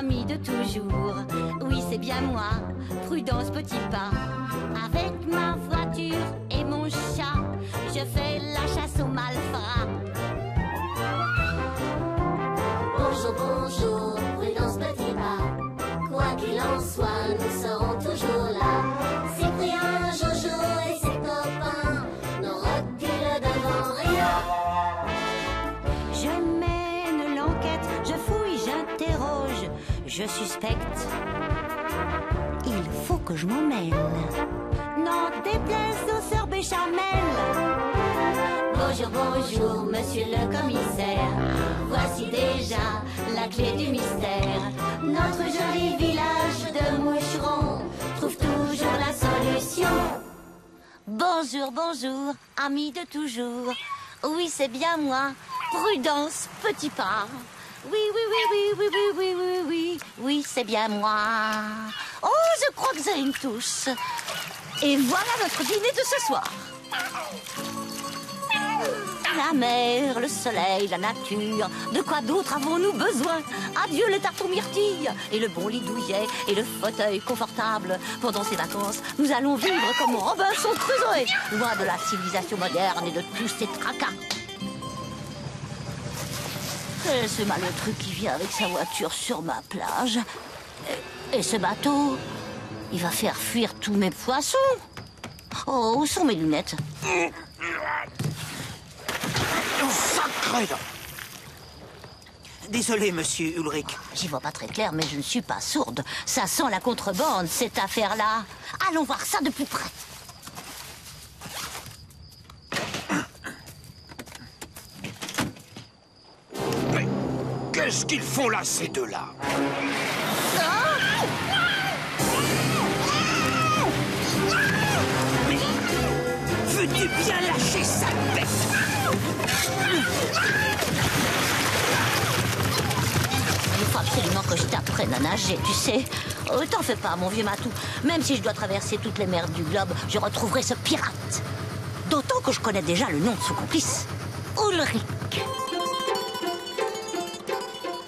amie de toujours. Oui, c'est bien moi, Prudence Petit Pas. Avec ma voiture et mon chat, je fais la chasse aux malfrats. Bonjour, bonjour, Prudence Petit Pas. Quoi qu'il en soit, nous serons toujours là. Cyprien, Jojo et ses copains ne reculent devant rien. Je mène l'enquête, je fouille, j'interroge, je suspecte. Il faut que je m'en mêle. N'en déplaise aux sœurs Béchamel. Bonjour, bonjour, monsieur le commissaire. Voici déjà la clé du mystère. Notre joli village de moucherons trouve toujours la solution. Bonjour, bonjour, amis de toujours. Oui, c'est bien moi, Prudence Petit Pas. Oui, oui, oui, oui, oui, oui, oui, oui, oui, oui, c'est bien moi. Oh, je crois que j'ai une touche. Et voilà notre dîner de ce soir. La mer, le soleil, la nature. De quoi d'autre avons-nous besoin? Adieu les tartes aux myrtilles et le bon lit douillet et le fauteuil confortable. Pendant ces vacances, nous allons vivre comme Robinson Crusoe, loin de la civilisation moderne et de tous ces tracas. Et ce malheureux qui vient avec sa voiture sur ma plage. Et ce bateau, il va faire fuir tous mes poissons. Oh, où sont mes lunettes? Sacré! Désolé, monsieur Ulrich. J'y vois pas très clair, mais je ne suis pas sourde. Ça sent la contrebande, cette affaire-là. Allons voir ça de plus près. Mais qu'est-ce qu'ils font là, ces deux-là? Veux-tu bien lâcher sa bête? Il faut absolument que je t'apprenne à nager, tu sais. T'en fais pas, mon vieux matou. Même si je dois traverser toutes les mers du globe, je retrouverai ce pirate. D'autant que je connais déjà le nom de son complice. Ulrich.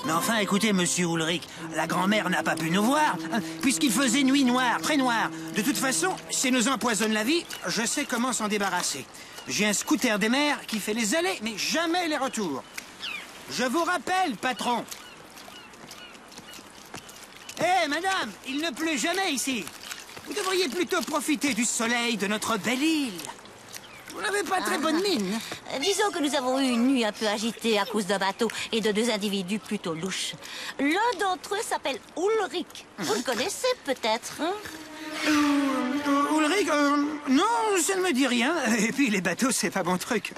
Mais enfin, écoutez, monsieur Ulrich, la grand-mère n'a pas pu nous voir, hein, puisqu'il faisait nuit noire, très noire. De toute façon, si nous empoisonne la vie, je sais comment s'en débarrasser. J'ai un scooter des mers qui fait les allées, mais jamais les retours. Je vous rappelle, patron. Hé, madame, il ne pleut jamais ici. Vous devriez plutôt profiter du soleil de notre belle île. Vous n'avez pas très bonne mine. Disons que nous avons eu une nuit un peu agitée à cause d'un bateau et de deux individus plutôt louches. L'un d'entre eux s'appelle Ulrich. Vous le connaissez peut-être, hein? Ulrich, non, ça ne me dit rien. Et puis les bateaux, c'est pas mon truc.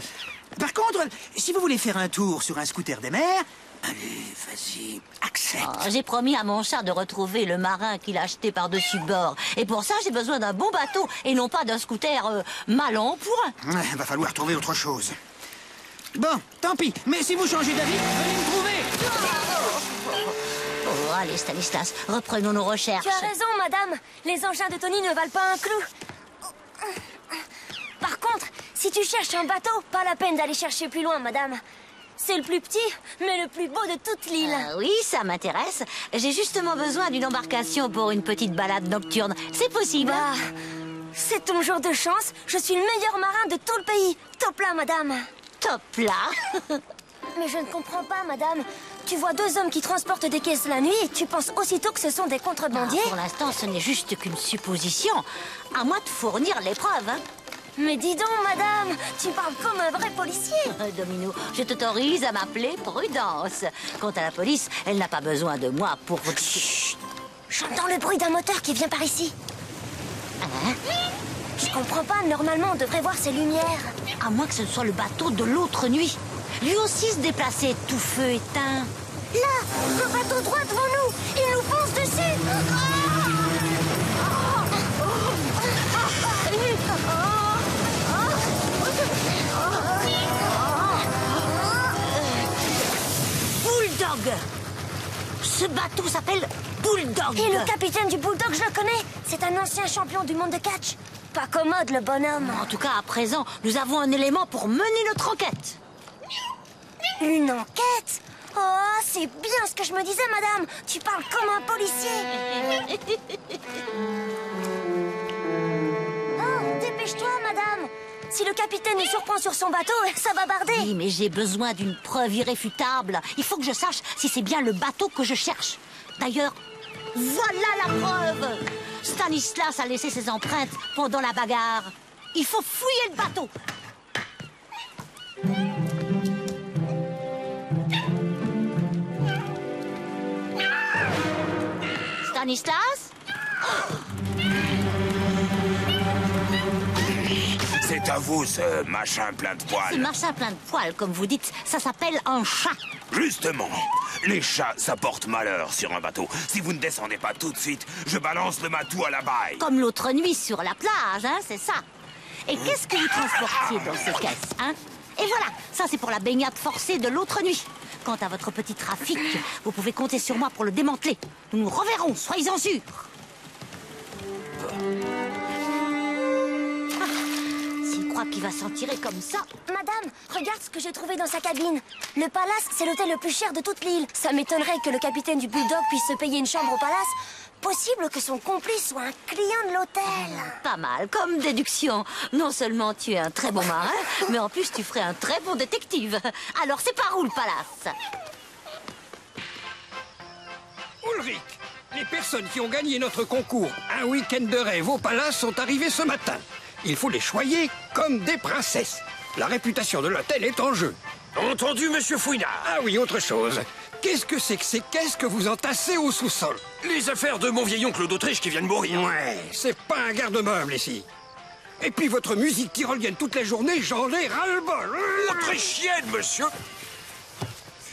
Par contre, si vous voulez faire un tour sur un scooter des mers, allez, vas-y, accepte. Oh, j'ai promis à mon chat de retrouver le marin qu'il a acheté par-dessus bord. Et pour ça, j'ai besoin d'un bon bateau et non pas d'un scooter mal en point. Ouais, va falloir trouver autre chose. Bon, tant pis. Mais si vous changez d'avis, venez me trouver. Oh, allez, Stanislas, reprenons nos recherches. Tu as raison, madame. Les engins de Tony ne valent pas un clou. Par contre, si tu cherches un bateau, pas la peine d'aller chercher plus loin, madame. C'est le plus petit, mais le plus beau de toute l'île. Oui, ça m'intéresse. J'ai justement besoin d'une embarcation pour une petite balade nocturne. C'est possible? Bah, c'est ton jour de chance. Je suis le meilleur marin de tout le pays. Top là, madame. Top là. Mais je ne comprends pas, madame. Tu vois deux hommes qui transportent des caisses la nuit et tu penses aussitôt que ce sont des contrebandiers? Pour l'instant, ce n'est juste qu'une supposition. À moi de fournir les preuves, hein. Mais dis donc, madame, tu parles comme un vrai policier. Domino, je t'autorise à m'appeler Prudence. Quant à la police, elle n'a pas besoin de moi pour... Chut. J'entends le bruit d'un moteur qui vient par ici. Hein? Je comprends pas, normalement on devrait voir ces lumières. À moins que ce ne soit le bateau de l'autre nuit. Lui aussi se déplaçait, tout feu éteint. Là, le bateau droit devant nous, il nous fonce dessus. Bulldog. Ce bateau s'appelle Bulldog. Et le capitaine du Bulldog, je le connais. C'est un ancien champion du monde de catch. Pas commode, le bonhomme. En tout cas, à présent, nous avons un élément pour mener notre enquête. Une enquête? Oh, c'est bien ce que je me disais, madame. Tu parles comme un policier. Oh, dépêche-toi, madame. Si le capitaine nous surprend sur son bateau, ça va barder. Oui, mais j'ai besoin d'une preuve irréfutable. Il faut que je sache si c'est bien le bateau que je cherche. D'ailleurs, voilà la preuve. Stanislas a laissé ses empreintes pendant la bagarre. Il faut fouiller le bateau. Stanislas? C'est à vous, ce machin plein de Ce poils. machin plein de poils, comme vous dites, ça s'appelle un chat. Justement, les chats, ça porte malheur sur un bateau. Si vous ne descendez pas tout de suite, je balance le matou à la baille. Comme l'autre nuit sur la plage, hein, c'est ça. Et qu'est-ce que vous transportiez dans ces caisses, hein? Et voilà, ça c'est pour la baignade forcée de l'autre nuit. Quant à votre petit trafic, vous pouvez compter sur moi pour le démanteler. Nous nous reverrons, soyez-en sûrs. S'il croit qu'il va s'en tirer comme ça... Madame, regarde ce que j'ai trouvé dans sa cabine. Le palace, c'est l'hôtel le plus cher de toute l'île. Ça m'étonnerait que le capitaine du Bulldog puisse se payer une chambre au palace. Possible que son complice soit un client de l'hôtel. Pas mal, comme déduction. Non seulement tu es un très bon marin, mais en plus tu ferais un très bon détective. Alors c'est par où le palace? Ulrich, les personnes qui ont gagné notre concours Un week-end de rêve au palace sont arrivées ce matin. Il faut les choyer comme des princesses. La réputation de l'hôtel est en jeu. Entendu, monsieur Fouinard? Ah oui, autre chose. Qu'est-ce que c'est que ces caisses que vous entassez au sous-sol? Les affaires de mon vieil oncle d'Autriche qui vient de mourir. Ouais, c'est pas un garde-meuble ici. Et puis votre musique tyrolienne toute la journée, j'en ai ras-le-bol. Autrichienne, monsieur.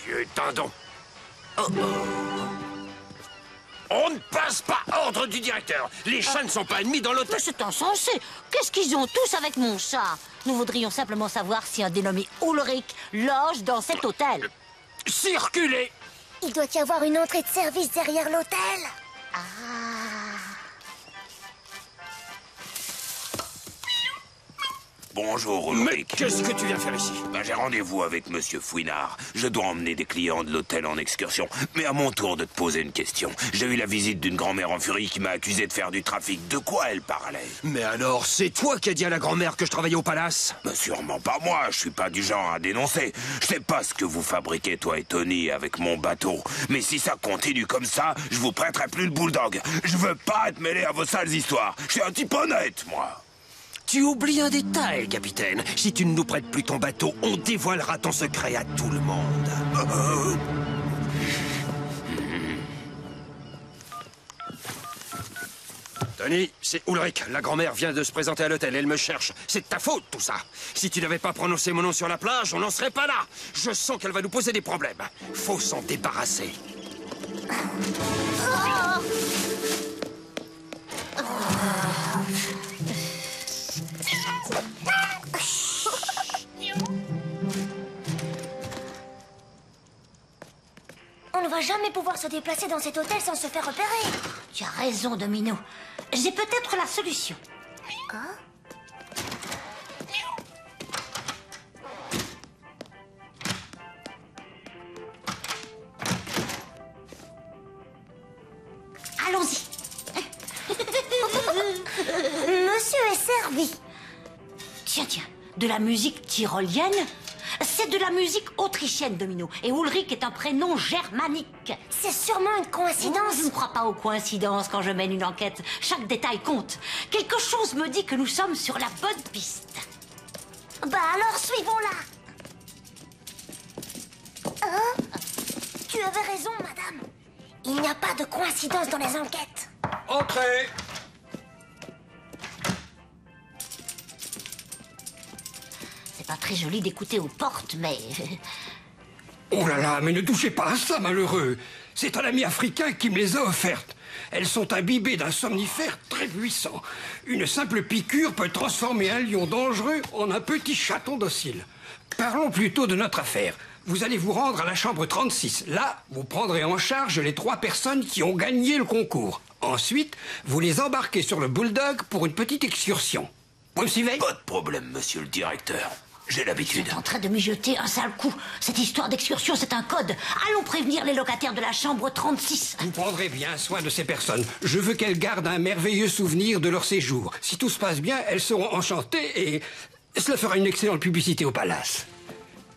Vieux tendon. On ne passe pas ordre du directeur. Les chats ne sont pas ennemis dans l'hôtel. Mais c'est insensé. Qu'est-ce qu'ils ont tous avec mon chat? Nous voudrions simplement savoir si un dénommé Ulrich loge dans cet hôtel. Circulez. Il doit y avoir une entrée de service derrière l'hôtel. Bonjour, Mais Ulrich. qu'est-ce que tu viens faire ici? J'ai rendez-vous avec monsieur Fouinard. Je dois emmener des clients de l'hôtel en excursion. Mais à mon tour de te poser une question. J'ai eu la visite d'une grand-mère en furie qui m'a accusé de faire du trafic. De quoi elle parlait? Mais alors, c'est toi qui as dit à la grand-mère que je travaillais au palace? Mais sûrement pas moi, je suis pas du genre à dénoncer. Je sais pas ce que vous fabriquez, toi et Tony, avec mon bateau. Mais si ça continue comme ça, je vous prêterai plus le Bulldog. Je veux pas être mêlé à vos sales histoires. Je suis un type honnête, moi. Tu oublies un détail, capitaine. Si tu ne nous prêtes plus ton bateau, on dévoilera ton secret à tout le monde. Tony, c'est Ulrich. La grand-mère vient de se présenter à l'hôtel. Elle me cherche. C'est de ta faute, tout ça. Si tu n'avais pas prononcé mon nom sur la plage, on n'en serait pas là. Je sens qu'elle va nous poser des problèmes. Faut s'en débarrasser. On ne va jamais pouvoir se déplacer dans cet hôtel sans se faire repérer. Tu as raison, Domino. J'ai peut-être la solution. Allons-y. Monsieur est servi. Tiens, de la musique tyrolienne? C'est de la musique autrichienne, Domino. Et Ulrich est un prénom germanique. C'est sûrement une coïncidence. Je ne crois pas aux coïncidences quand je mène une enquête. Chaque détail compte. Quelque chose me dit que nous sommes sur la bonne piste. Bah alors, suivons-la. Tu avais raison, madame. Il n'y a pas de coïncidence dans les enquêtes. Entrez. C'est pas très joli d'écouter aux portes, mais... Oh là là, mais ne touchez pas à ça, malheureux. C'est un ami africain qui me les a offertes. Elles sont imbibées d'un somnifère très puissant. Une simple piqûre peut transformer un lion dangereux en un petit chaton docile. Parlons plutôt de notre affaire. Vous allez vous rendre à la chambre 36. Là, vous prendrez en charge les 3 personnes qui ont gagné le concours. Ensuite, vous les embarquez sur le Bulldog pour une petite excursion. Vous me suivez? Pas de problème, monsieur le directeur. J'ai l'habitude. Tu es en train de mijoter un sale coup. Cette histoire d'excursion, c'est un code. Allons prévenir les locataires de la chambre 36. Vous prendrez bien soin de ces personnes. Je veux qu'elles gardent un merveilleux souvenir de leur séjour. Si tout se passe bien, elles seront enchantées et cela fera une excellente publicité au palace.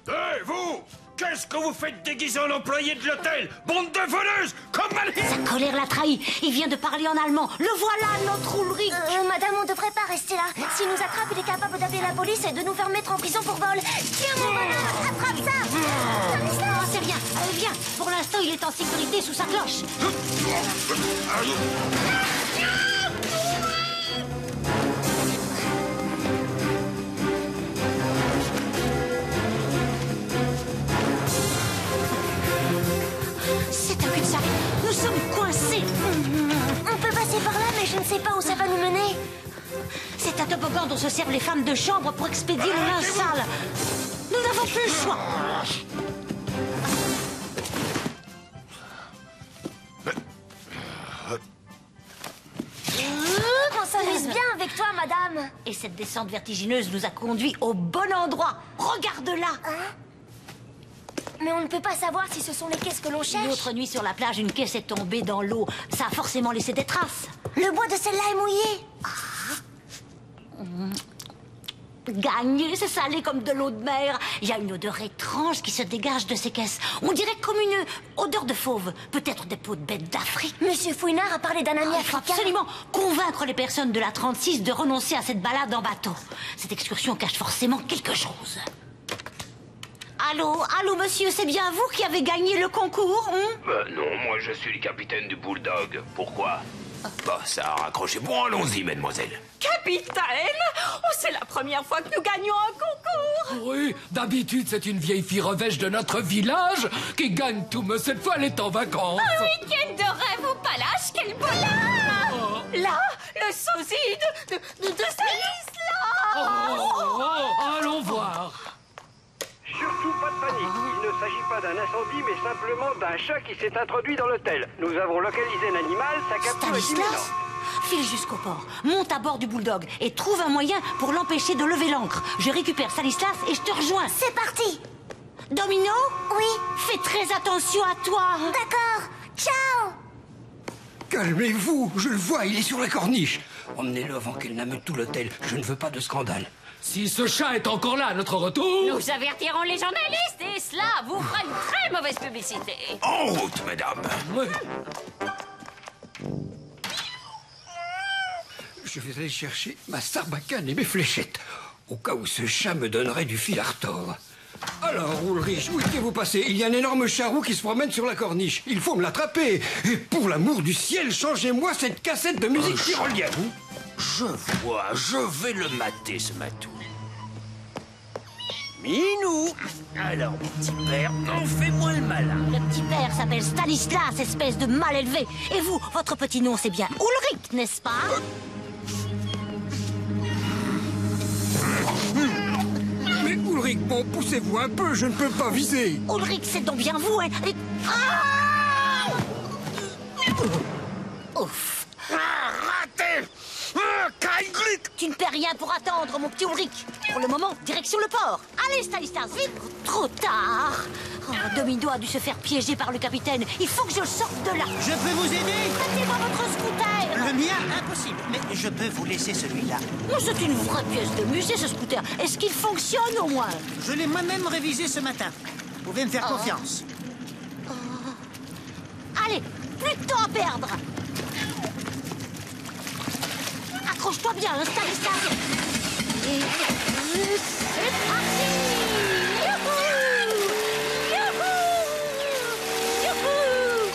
Hé, vous! Qu'est-ce que vous faites déguisé en employé de l'hôtel? Bande de voleuses! Comme Sa colère l'a trahi. Il vient de parler en allemand. Le voilà, notre Ulrich. Madame, on devrait pas rester là. S'il nous attrape, il est capable d'appeler la police et de nous faire mettre en prison pour vol. Tiens, mon bonheur, attrape ça! Non, c'est rien. Viens. Pour l'instant, il est en sécurité sous sa cloche. C'est un cul-de-sac. Nous sommes coincés. On peut passer par là, mais je ne sais pas où ça va nous mener. C'est un toboggan dont se servent les femmes de chambre pour expédier le linge sale. Nous n'avons plus le choix. On s'amuse bien avec toi, madame. Et cette descente vertigineuse nous a conduits au bon endroit. Regarde-là. Mais on ne peut pas savoir si ce sont les caisses que l'on cherche. L'autre nuit sur la plage, une caisse est tombée dans l'eau. Ça a forcément laissé des traces. Le bois de celle-là est mouillé. Gagné, c'est salé comme de l'eau de mer. Il y a une odeur étrange qui se dégage de ces caisses. On dirait comme une odeur de fauve. Peut-être des peaux de bêtes d'Afrique. Monsieur Fouinard a parlé d'un ami Il faut africain. absolument convaincre les personnes de la 36 de renoncer à cette balade en bateau. Cette excursion cache forcément quelque chose. Allô, monsieur, c'est bien vous qui avez gagné le concours, Non, moi je suis le capitaine du Bulldog. Pourquoi? Bah, ça a raccroché. Bon, allons-y, mademoiselle. Capitaine! Oh, c'est la première fois que nous gagnons un concours! Oui, d'habitude, c'est une vieille fille revêche de notre village qui gagne tout, mais cette fois, elle est en vacances. Un week-end de rêve au palace, quel bonheur! Là, le sosie de Stanislas! Allons voir. Surtout pas de panique. Il ne s'agit pas d'un incendie, mais simplement d'un chat qui s'est introduit dans l'hôtel. Nous avons localisé l'animal, sa capture est imminente. Stanislas, file jusqu'au port, monte à bord du Bulldog et trouve un moyen pour l'empêcher de lever l'ancre. Je récupère Stanislas et je te rejoins. C'est parti. Domino? Oui. Fais très attention à toi. D'accord. Ciao. Calmez-vous, je le vois, il est sur la corniche. Emmenez-le avant qu'elle n'amène tout l'hôtel. Je ne veux pas de scandale. Si ce chat est encore là à notre retour... Nous avertirons les journalistes et cela vous fera une très mauvaise publicité. En route, madame. Oui. Je vais aller chercher ma sarbacane et mes fléchettes, au cas où ce chat me donnerait du fil à retordre. Alors, Ulrich, où étiez-vous passé? Il y a un énorme charroux qui se promène sur la corniche. Il faut me l'attraper. Et pour l'amour du ciel, changez-moi cette cassette de musique tyrolienne. Je vois, je vais le mater, ce matou. Minou. Alors, mon petit père, fais-moi le malin. Le petit père s'appelle Stanislas, espèce de mal élevé. Et vous, votre petit nom, c'est bien Ulrich, n'est-ce pas? Mais Ulrich, bon, poussez-vous un peu, je ne peux pas viser. Ulrich, c'est donc bien vous, hein? Ah! Ouf. Raté. Tu ne perds rien pour attendre, mon petit Ulrich. Pour le moment, direction le port. Allez, Stanislas, vite. Trop tard. Oh, Domino a dû se faire piéger par le capitaine. Il faut que je sorte de là. Je peux vous aider? Mettez-moi votre scooter. Le mien, impossible. Mais je peux vous laisser celui-là. Oh, c'est une vraie pièce de musée, ce scooter. Est-ce qu'il fonctionne au moins? Je l'ai moi-même révisé ce matin. Vous pouvez me faire confiance. Allez, plus de temps à perdre. Accroche-toi bien, hein, Stanislas. Et... c'est parti. Youhou! Youhou! Youhou!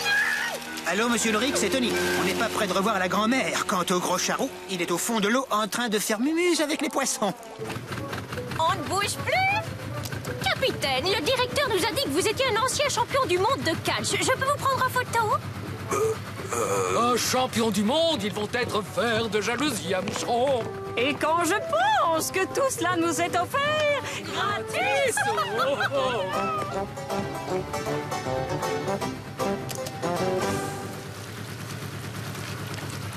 Allô, monsieur Ulrich, c'est Tony. On n'est pas près de revoir la grand-mère. Quant au gros charou, il est au fond de l'eau en train de faire mumuse avec les poissons. On ne bouge plus? Capitaine, le directeur nous a dit que vous étiez un ancien champion du monde de catch. Je peux vous prendre en photo? Un champion du monde, ils vont être verts de jalousie, Armstrong. Et quand je pense que tout cela nous est offert gratis!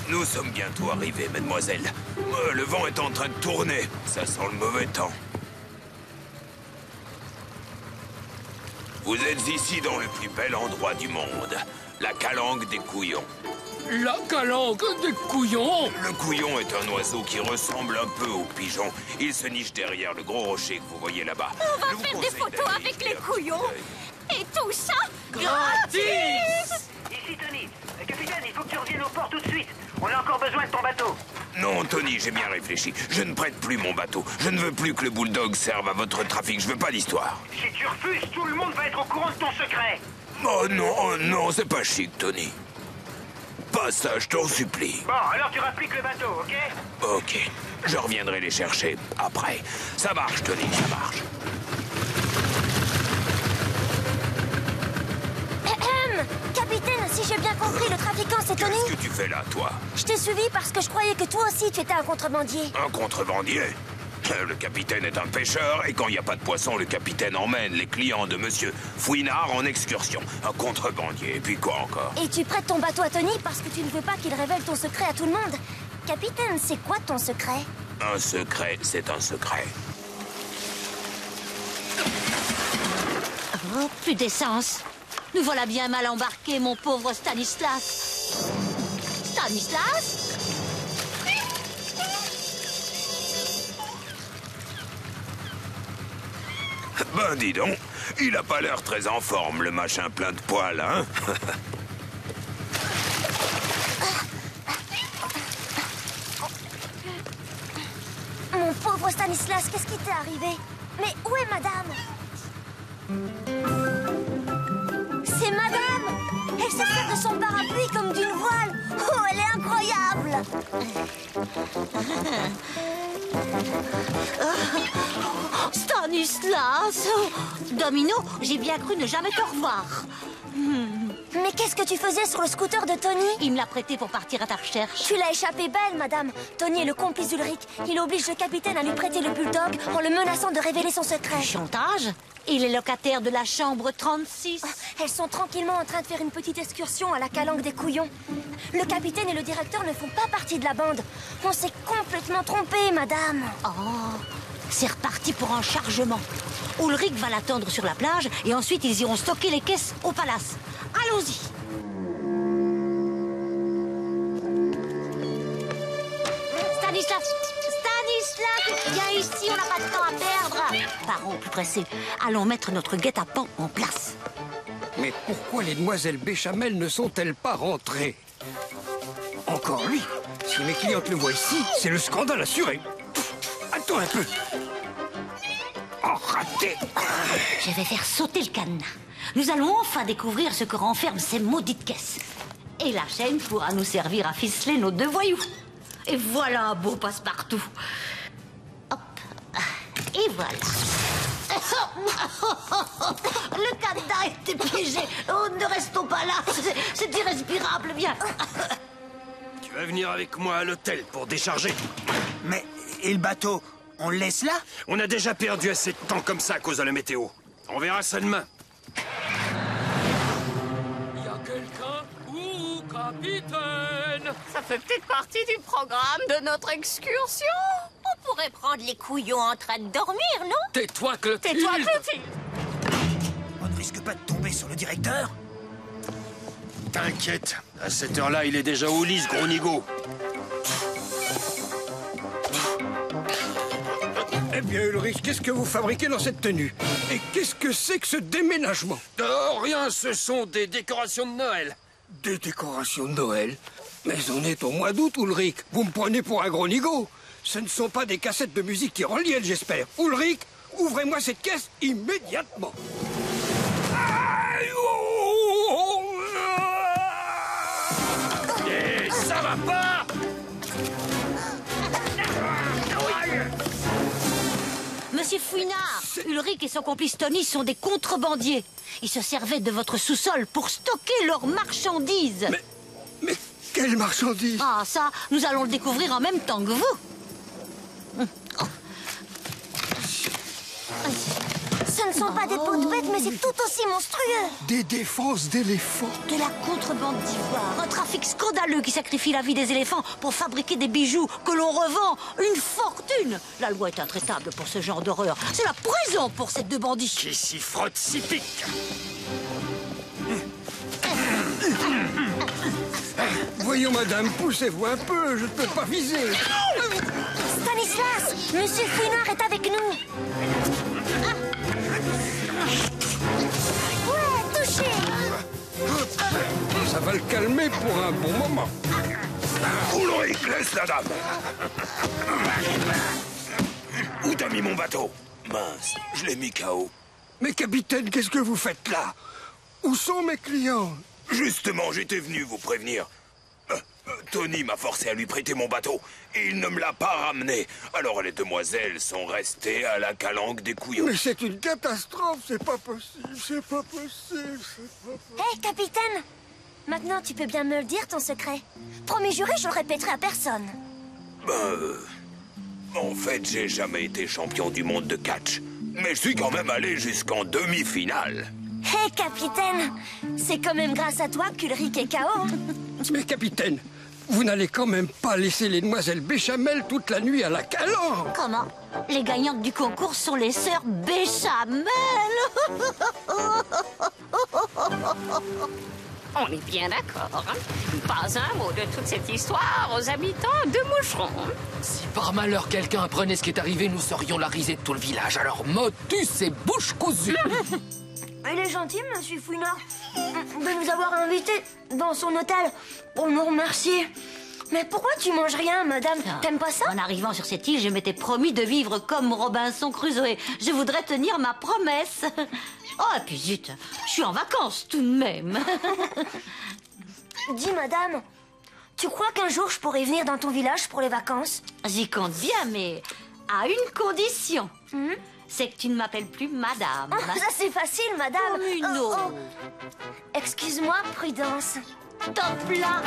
Nous sommes bientôt arrivés, mademoiselle. Le vent est en train de tourner. Ça sent le mauvais temps. Vous êtes ici dans le plus bel endroit du monde, la calanque des couillons. La calanque des couillons? Le couillon est un oiseau qui ressemble un peu au pigeon. Il se niche derrière le gros rocher que vous voyez là-bas. On va faire des photos avec les couillons. Et tout ça gratis! Ici Tony. Capitaine, il faut que tu reviennes au port tout de suite. On a encore besoin de ton bateau. Non, Tony, j'ai bien réfléchi. Je ne prête plus mon bateau. Je ne veux plus que le Bulldog serve à votre trafic. Je veux pas d'histoire. Si tu refuses, tout le monde va être au courant de ton secret. Oh non, c'est pas chic, Tony. Pas ça, je t'en supplie. Bon, alors tu rappliques le bateau, ok? Ok, je reviendrai les chercher après. Ça marche, Tony, ça marche. Capitaine, si j'ai bien compris, le trafiquant c'est Tony? Qu'est-ce que tu fais là, toi? Je t'ai suivi parce que je croyais que toi aussi tu étais un contrebandier. Un contrebandier? Le capitaine est un pêcheur et quand il n'y a pas de poisson, le capitaine emmène les clients de monsieur Fouinard en excursion. Un contrebandier, et puis quoi encore? Et tu prêtes ton bateau à Tony parce que tu ne veux pas qu'il révèle ton secret à tout le monde. Capitaine, c'est quoi ton secret? Un secret, c'est un secret. Oh, plus d'essence. Nous voilà bien mal embarqués, mon pauvre Stanislas. Stanislas? Ben dis donc, il a pas l'air très en forme, le machin plein de poils, hein? Mon pauvre Stanislas, qu'est-ce qui t'est arrivé? Mais où est madame? C'est madame! Elle se sert de son parapluie comme d'une voile. Oh, elle est incroyable! Stanislas! Domino, j'ai bien cru ne jamais te revoir. Mais qu'est-ce que tu faisais sur le scooter de Tony? Il me l'a prêté pour partir à ta recherche. Tu l'as échappé belle, madame. Tony est le complice d'Ulrich. Il oblige le capitaine à lui prêter le bulldog en le menaçant de révéler son secret. Chantage? Il est locataire de la chambre 36. Elles sont tranquillement en train de faire une petite excursion à la calanque des couillons. Le capitaine et le directeur ne font pas partie de la bande. On s'est complètement trompé, madame. Oh, c'est reparti pour un chargement. Ulrich va l'attendre sur la plage et ensuite ils iront stocker les caisses au palace. Allons-y. Stanislas, viens ici, on n'a pas de temps à perdre. Parons, plus pressés. Allons mettre notre guet-apens en place. Mais pourquoi les demoiselles Béchamel ne sont-elles pas rentrées? Encore lui. Si mes clientes le voient ici, c'est le scandale assuré. Attends un peu. Oh, raté. Je vais faire sauter le cadenas. Nous allons enfin découvrir ce que renferment ces maudites caisses. Et la chaîne pourra nous servir à ficeler nos deux voyous. Et voilà un beau passe-partout. Hop. Et voilà. Le cadenas était piégé. Oh, ne restons pas là. C'est irrespirable, viens. Tu vas venir avec moi à l'hôtel pour décharger. Mais, et le bateau, on le laisse là? On a déjà perdu assez de temps comme ça à cause de la météo. On verra ça demain. Y a quelqu'un? Ouh, capitaine! Ça fait peut-être partie du programme de notre excursion. On pourrait prendre les couillons en train de dormir, non? Tais-toi, Clotilde! Tais-toi, Clotilde! On ne risque pas de tomber sur le directeur? T'inquiète, à cette heure-là, il est déjà au lit, ce gros nigo. Eh bien, Ulrich, qu'est-ce que vous fabriquez dans cette tenue? Et qu'est-ce que c'est que ce déménagement? Oh, rien, ce sont des décorations de Noël. Des décorations de Noël? Mais on est au mois d'août, Ulrich. Vous me prenez pour un gros nigo. Ce ne sont pas des cassettes de musique qui reliennent, j'espère. Ulrich, ouvrez-moi cette caisse immédiatement. Aïe, oh, Et ça va pas! Monsieur Fouinard, Ulrich et son complice Tony sont des contrebandiers. Ils se servaient de votre sous-sol pour stocker leurs marchandises. Mais quelle marchandise? Ah, ça, nous allons le découvrir en même temps que vous. Ce Ce ne sont pas des peaux de bêtes, mais c'est tout aussi monstrueux. Des défenses d'éléphants. De la contrebande d'ivoire. Un trafic scandaleux qui sacrifie la vie des éléphants pour fabriquer des bijoux que l'on revend. Une fortune. La loi est intraitable pour ce genre d'horreur. C'est la prison pour ces deux bandits. Qui s'y frotte s'y pique. Voyons, madame, poussez-vous un peu, je ne peux pas viser. Stanislas, Monsieur Fouinard est avec nous. Ouais, touché. Ça va le calmer pour un bon moment. Ulrich, laisse la dame. Où t'as mis mon bateau? Mince, je l'ai mis KO. Mais capitaine, qu'est-ce que vous faites là? Où sont mes clients? Justement, j'étais venu vous prévenir. Tony m'a forcé à lui prêter mon bateau et il ne me l'a pas ramené. Alors les demoiselles sont restées à la calanque des couillons. Mais c'est une catastrophe, c'est pas possible, c'est pas possible, c'est pas possible. Hé, capitaine, maintenant tu peux bien me le dire, ton secret. Promis juré, je le répéterai à personne. En fait, j'ai jamais été champion du monde de catch. Mais je suis quand même allé jusqu'en demi-finale. Hé, capitaine, c'est quand même grâce à toi qu'Ulrich est KO. Mais capitaine, vous n'allez quand même pas laisser les demoiselles Béchamel toute la nuit à la calanque. Comment? Les gagnantes du concours sont les sœurs Béchamel. On est bien d'accord. Hein? Pas un mot de toute cette histoire aux habitants de Moucheron. Si par malheur quelqu'un apprenait ce qui est arrivé, nous serions la risée de tout le village. Alors motus et bouche cousue. Il est gentil, Monsieur Fouinard, de nous avoir invités dans son hôtel pour nous remercier. Mais pourquoi tu manges rien, madame? T'aimes pas ça? En arrivant sur cette île, je m'étais promis de vivre comme Robinson Crusoe. Je voudrais tenir ma promesse. Oh, et puis zut, je suis en vacances tout de même. Dis, madame, tu crois qu'un jour je pourrais venir dans ton village pour les vacances? J'y compte bien, mais à une condition. C'est que tu ne m'appelles plus madame. Oh, ça c'est facile, madame. Oh, mais non. Excuse-moi, Prudence. Top là.